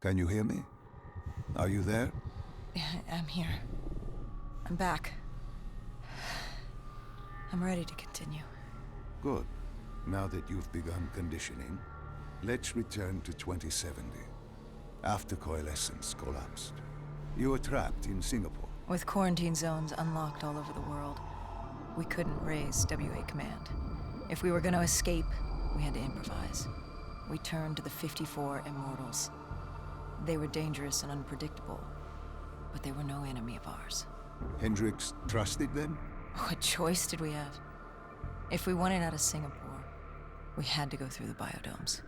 Can you hear me? Are you there? I'm here. I'm back. I'm ready to continue. Good. Now that you've begun conditioning, let's return to 2070. After coalescence collapsed. You were trapped in Singapore. With quarantine zones unlocked all over the world, we couldn't raise WA command. If we were going to escape, we had to improvise. We turned to the 54 Immortals. They were dangerous and unpredictable, but they were no enemy of ours. Hendricks trusted them? What choice did we have? If we wanted out of Singapore, we had to go through the biodomes.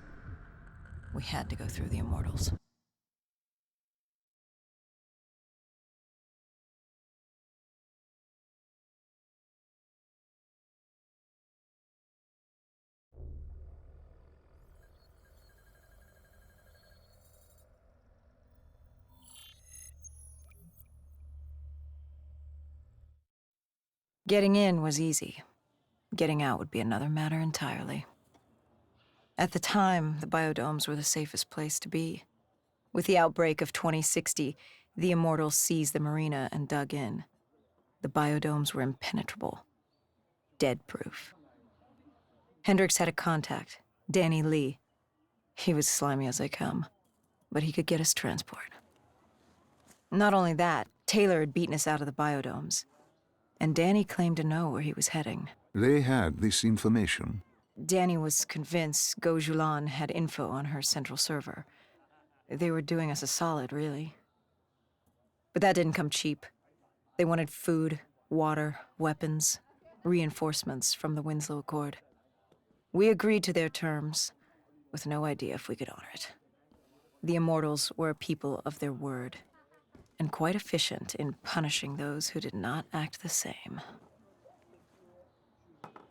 We had to go through the Immortals. Getting in was easy. Getting out would be another matter entirely. At the time, the biodomes were the safest place to be. With the outbreak of 2060, the Immortals seized the marina and dug in. The biodomes were impenetrable. Dead-proof. Hendricks had a contact, Danny Lee. He was slimy as they come, but he could get us transport. Not only that, Taylor had beaten us out of the biodomes. And Danny claimed to know where he was heading. They had this information. Danny was convinced Go Julan had info on her central server. They were doing us a solid, really. But that didn't come cheap. They wanted food, water, weapons, reinforcements from the Winslow Accord. We agreed to their terms, with no idea if we could honor it. The Immortals were a people of their word, and quite efficient in punishing those who did not act the same.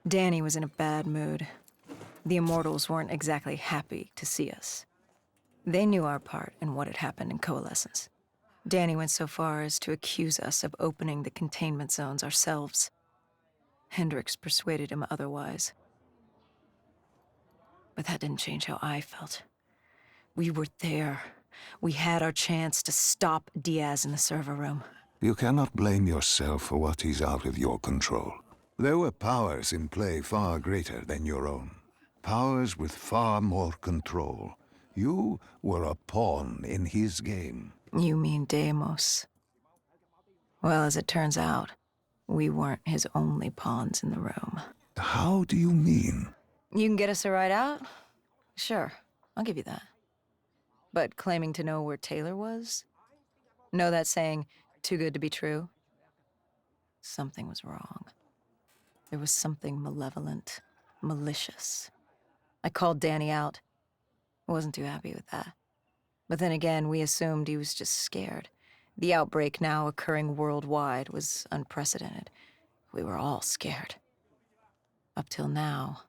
Danny was in a bad mood. The Immortals weren't exactly happy to see us. They knew our part in what had happened in Coalescence. Danny went so far as to accuse us of opening the containment zones ourselves. Hendricks persuaded him otherwise. But that didn't change how I felt. We were there. We had our chance to stop Diaz in the server room. You cannot blame yourself for what is out of your control. There were powers in play far greater than your own. Powers with far more control. You were a pawn in his game. You mean Deimos? Well, as it turns out, we weren't his only pawns in the room. How do you mean? You can get us a ride out? Sure, I'll give you that. But claiming to know where Taylor was? Know that saying, too good to be true? Something was wrong. There was something malevolent, malicious. I called Danny out. I wasn't too happy with that. But then again, we assumed he was just scared. The outbreak now occurring worldwide was unprecedented. We were all scared. Up till now,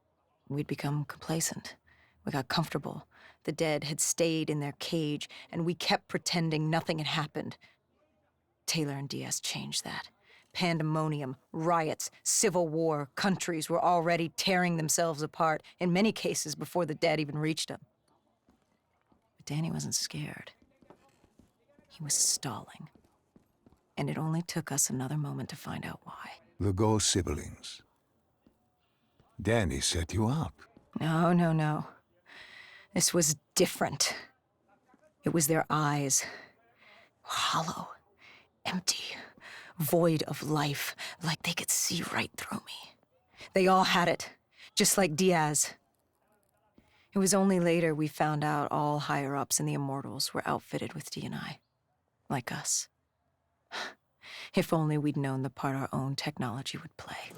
we'd become complacent. We got comfortable. The dead had stayed in their cage, and we kept pretending nothing had happened. Taylor and Diaz changed that. Pandemonium, riots, civil war, countries were already tearing themselves apart, in many cases before the dead even reached them. But Danny wasn't scared. He was stalling. And it only took us another moment to find out why. The Go siblings. Danny set you up. No. This was different. It was their eyes. Hollow, empty, void of life, like they could see right through me. They all had it, just like Diaz. It was only later we found out all higher-ups in the Immortals were outfitted with D&I, like us. If only we'd known the part our own technology would play.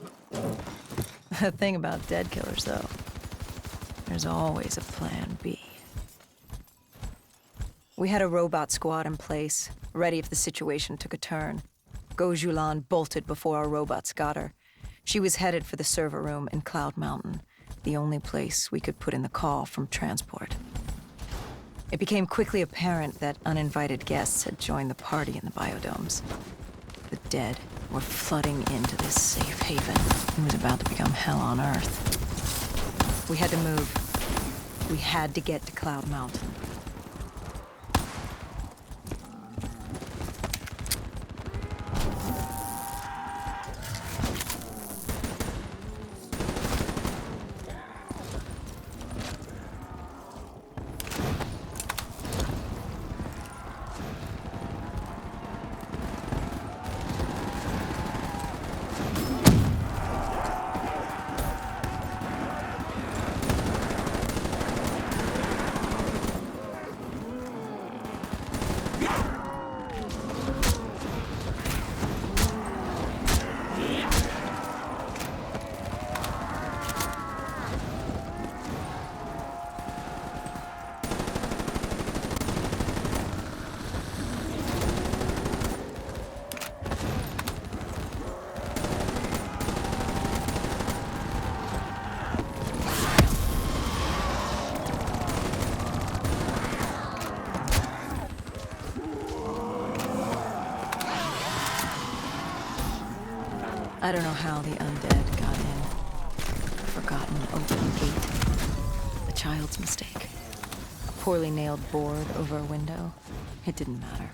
The thing about dead killers, though, there's always a plan B. We had a robot squad in place, ready if the situation took a turn. Go Julan bolted before our robots got her. She was headed for the server room in Cloud Mountain, the only place we could put in the call from transport. It became quickly apparent that uninvited guests had joined the party in the biodomes. The dead were flooding into this safe haven. It was about to become hell on Earth. We had to move. We had to get to Cloud Mountain. I don't know how the undead got in. A forgotten open gate. A child's mistake. A poorly nailed board over a window. It didn't matter.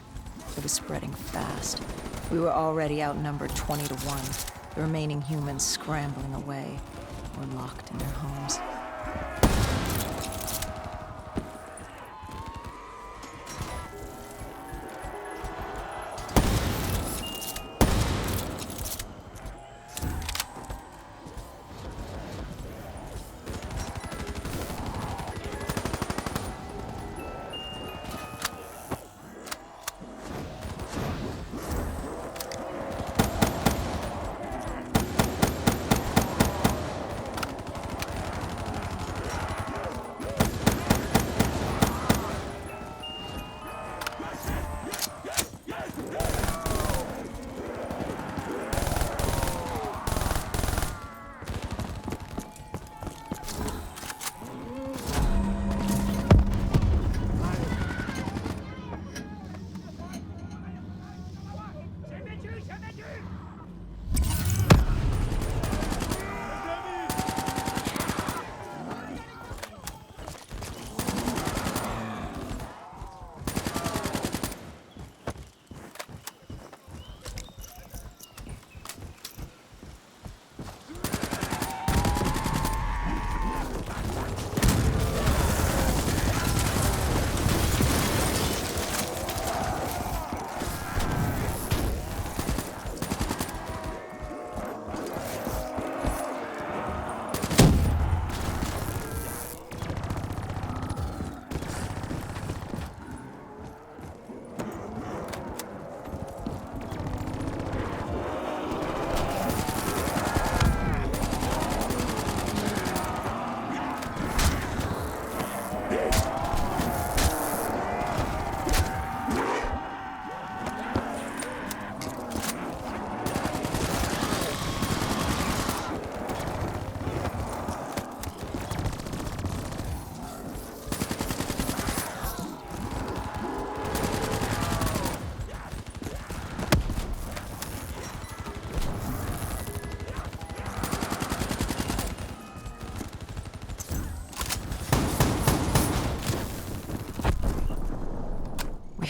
It was spreading fast. We were already outnumbered 20 to 1. The remaining humans scrambling away or locked in their homes.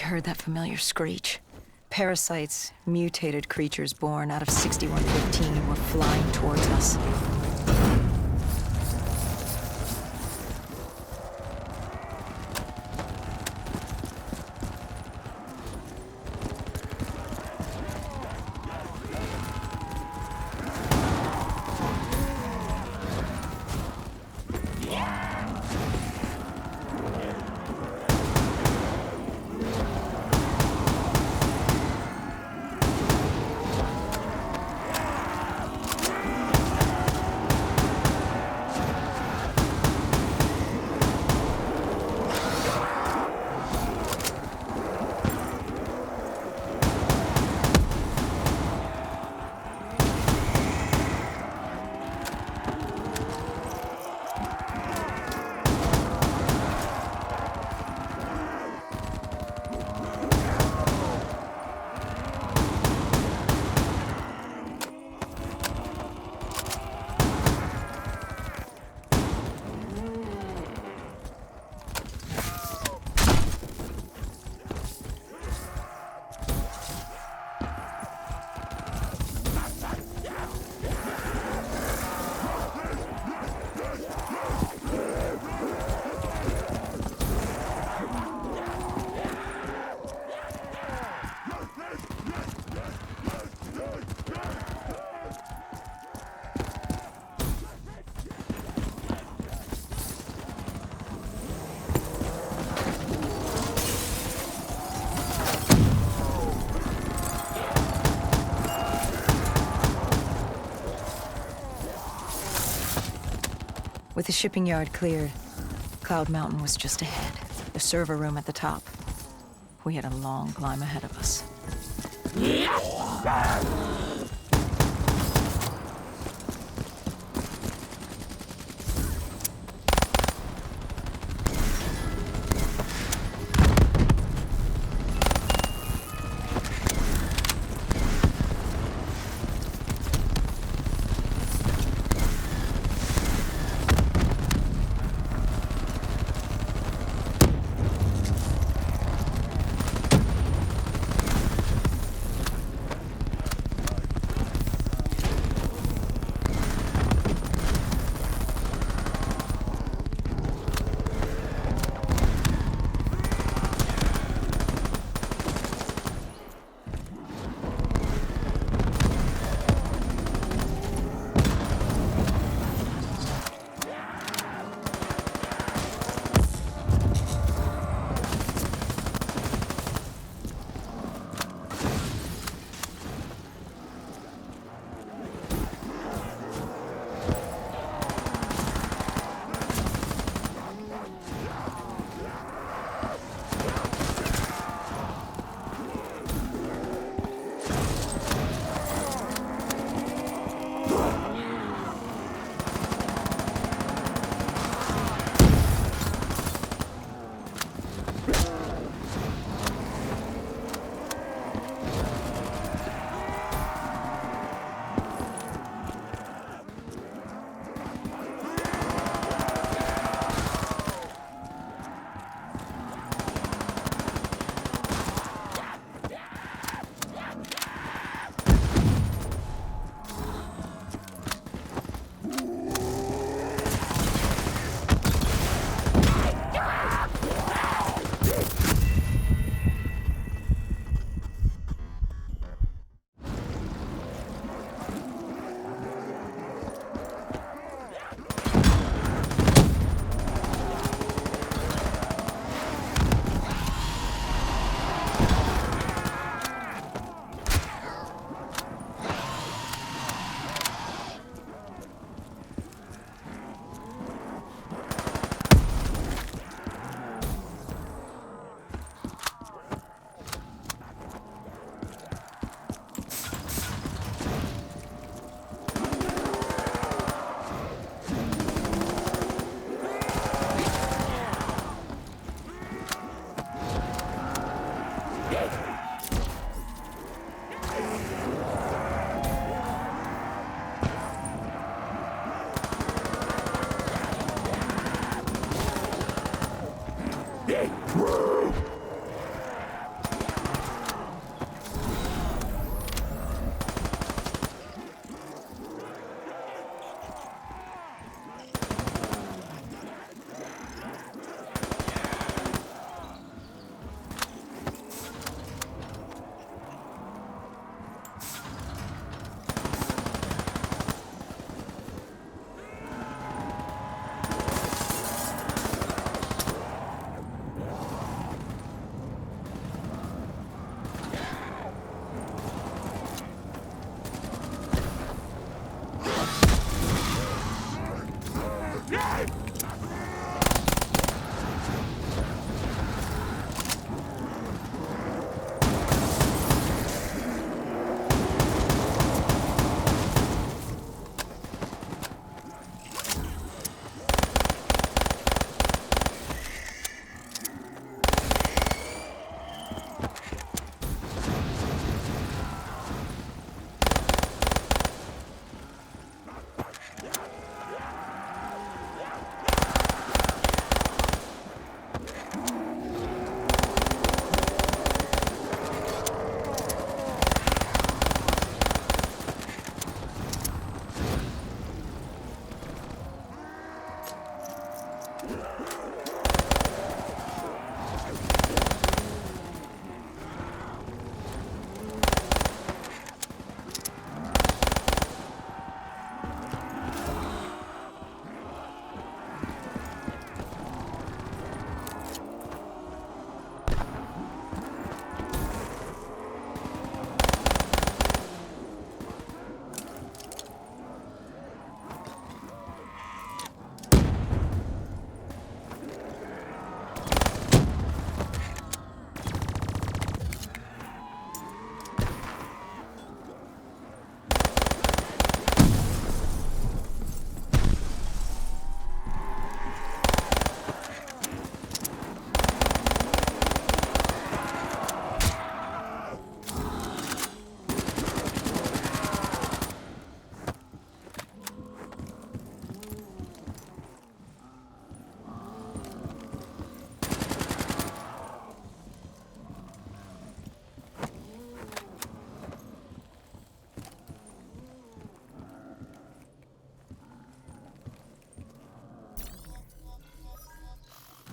Heard that familiar screech. Parasites, mutated creatures born out of 6115 were flying towards us. With the shipping yard cleared, Cloud Mountain was just ahead, the server room at the top. We had a long climb ahead of us.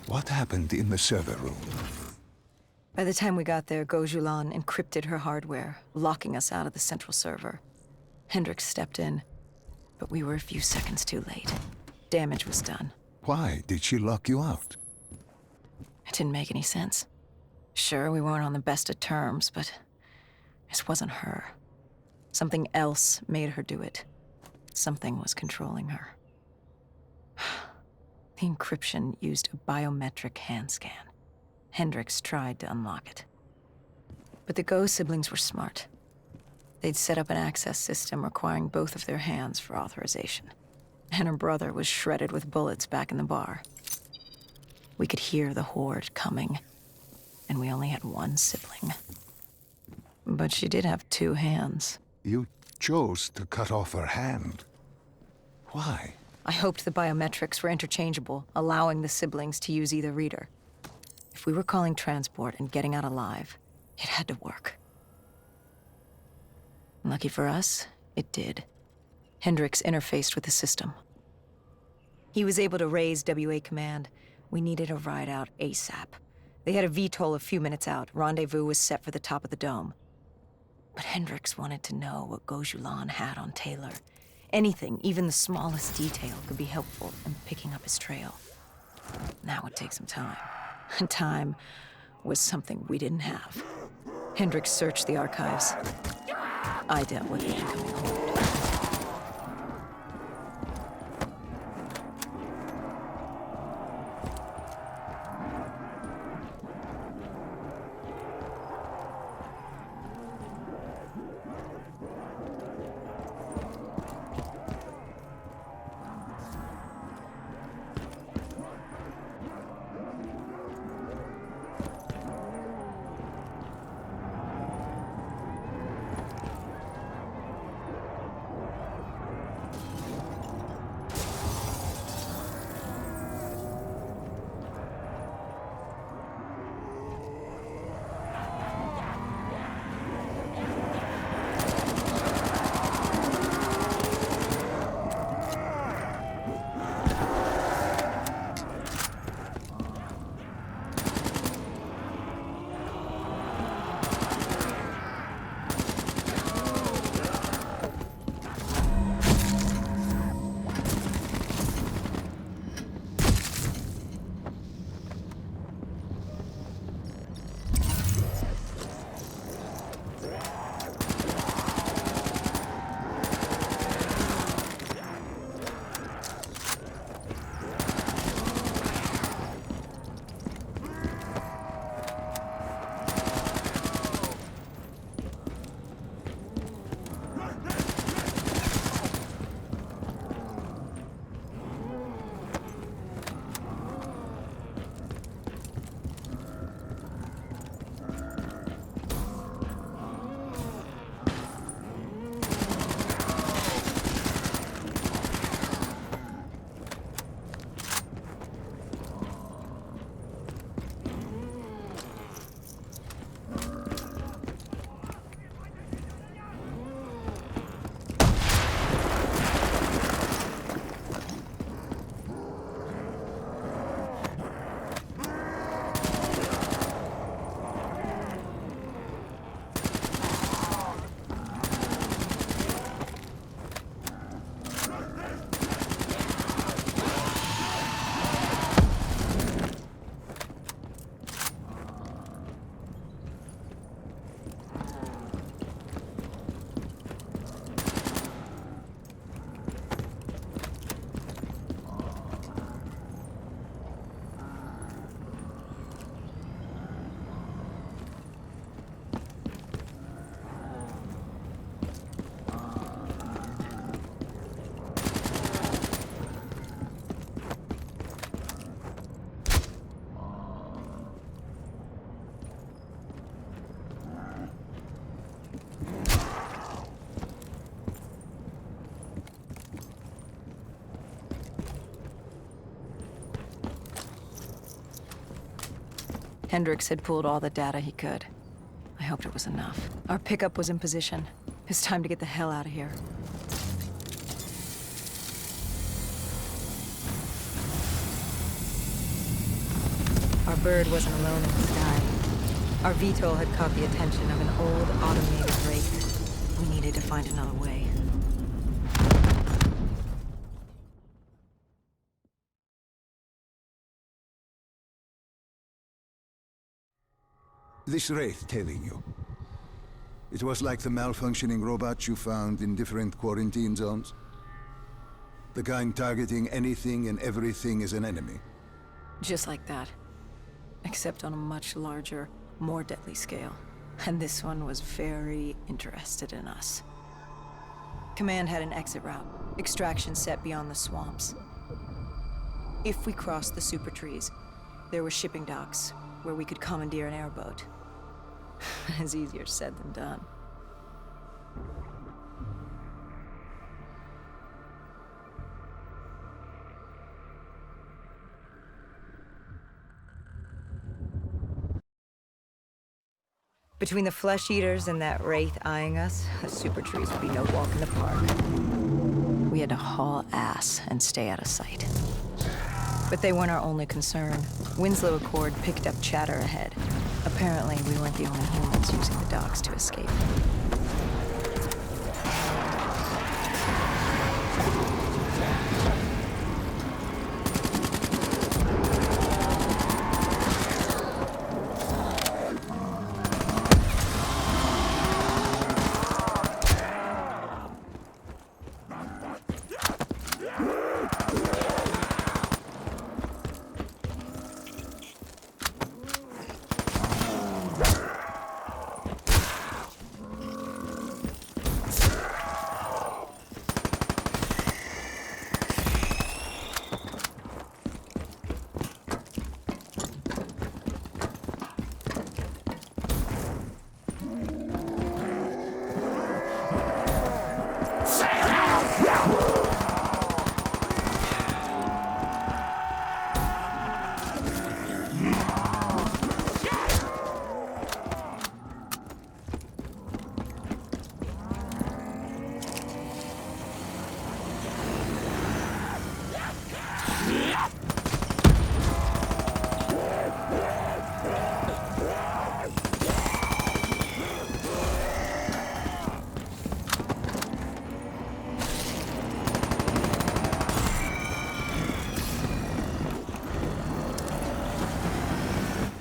What happened in the server room? By the time we got there, Gojulan encrypted her hardware, locking us out of the central server. Hendricks stepped in, but we were a few seconds too late. Damage was done. Why did she lock you out? It didn't make any sense. Sure, we weren't on the best of terms, but this wasn't her. Something else made her do it. Something was controlling her. The encryption used a biometric hand scan. Hendricks tried to unlock it. But the Go siblings were smart. They'd set up an access system requiring both of their hands for authorization. And her brother was shredded with bullets back in the bar. We could hear the horde coming, and we only had one sibling. But she did have two hands. You chose to cut off her hand. Why? I hoped the biometrics were interchangeable, allowing the siblings to use either reader. If we were calling transport and getting out alive, it had to work. Lucky for us, it did. Hendricks interfaced with the system. He was able to raise WA command. We needed a ride out ASAP. They had a VTOL a few minutes out. Rendezvous was set for the top of the dome. But Hendricks wanted to know what Gojulan had on Taylor. Anything, even the smallest detail, could be helpful in picking up his trail. That would take some time. And time was something we didn't have. Hendricks searched the archives. I dealt with the incoming horde. Hendricks had pulled all the data he could. I hoped it was enough. Our pickup was in position. It's time to get the hell out of here. Our bird wasn't alone in the sky. Our VTOL had caught the attention of an old automated wraith. We needed to find another way. This wraith telling you. It was like the malfunctioning robots you found in different quarantine zones. The kind targeting anything and everything as an enemy. Just like that. Except on a much larger, more deadly scale. And this one was very interested in us. Command had an exit route. Extraction set beyond the swamps. If we crossed the super trees, there were shipping docks where we could commandeer an airboat. It's easier said than done. Between the flesh eaters and that wraith eyeing us, the super trees would be no walk in the park. We had to haul ass and stay out of sight. But they weren't our only concern. Winslow Accord picked up chatter ahead. Apparently, we weren't the only humans using the docks to escape.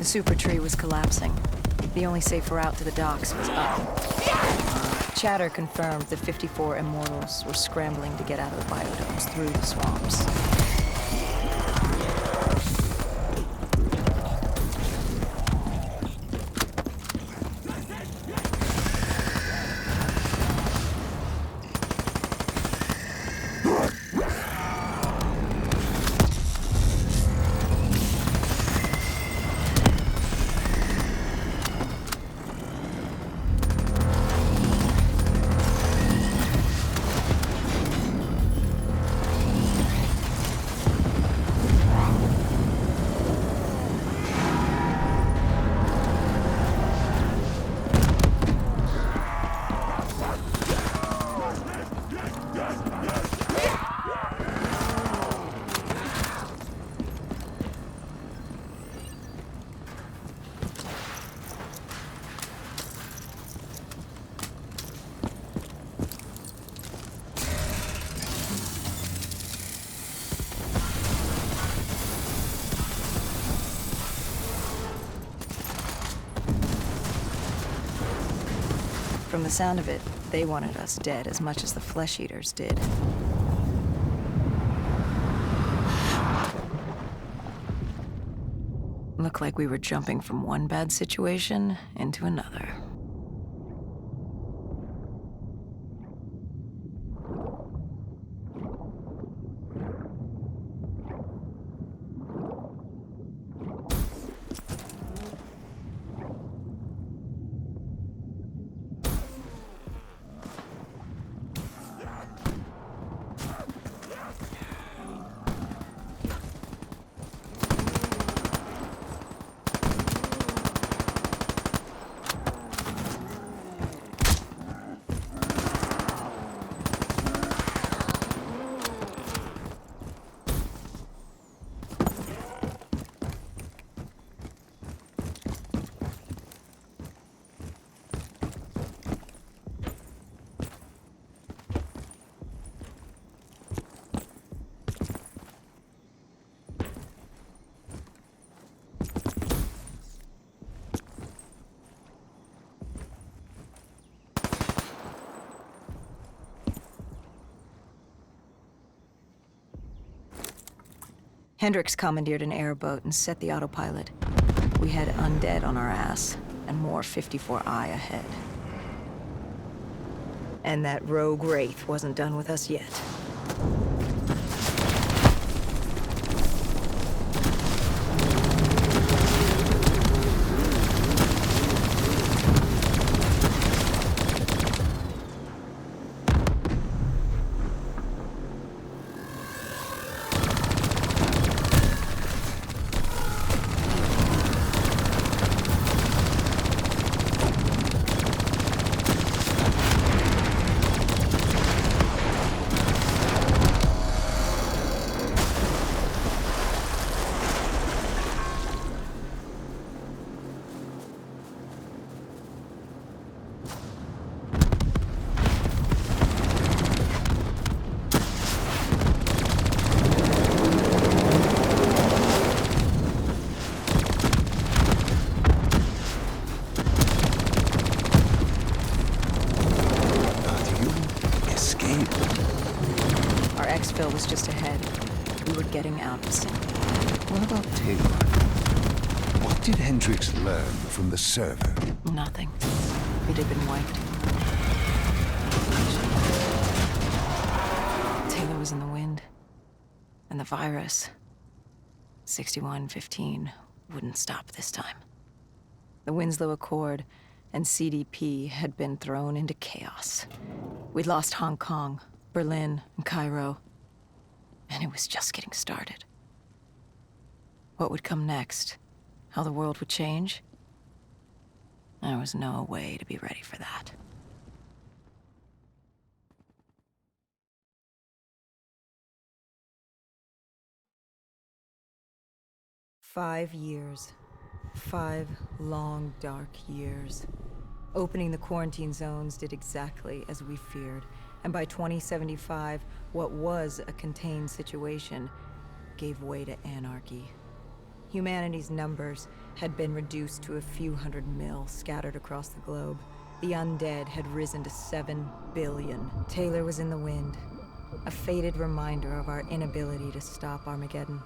The super tree was collapsing. The only safe route to the docks was up. Chatter confirmed the 54 immortals were scrambling to get out of the biodomes through the swamps. From the sound of it, they wanted us dead as much as the flesh eaters did. Looked like we were jumping from one bad situation into another. Hendricks commandeered an airboat and set the autopilot. We had undead on our ass, and more 54I ahead. And that rogue wraith wasn't done with us yet. Exfil was just ahead. We were getting out of sync. What about Taylor? What did Hendricks learn from the server? Nothing. It had been wiped. Taylor was in the wind. And the virus, 6115, wouldn't stop this time. The Winslow Accord and CDP had been thrown into chaos. We'd lost Hong Kong, Berlin, and Cairo. And it was just getting started. What would come next? How the world would change? There was no way to be ready for that. "5 years. 5 long, dark years. Opening the quarantine zones did exactly as we feared. And by 2075, what was a contained situation gave way to anarchy. Humanity's numbers had been reduced to a few hundred mil scattered across the globe. The undead had risen to 7 billion. Taylor was in the wind, a faded reminder of our inability to stop Armageddon.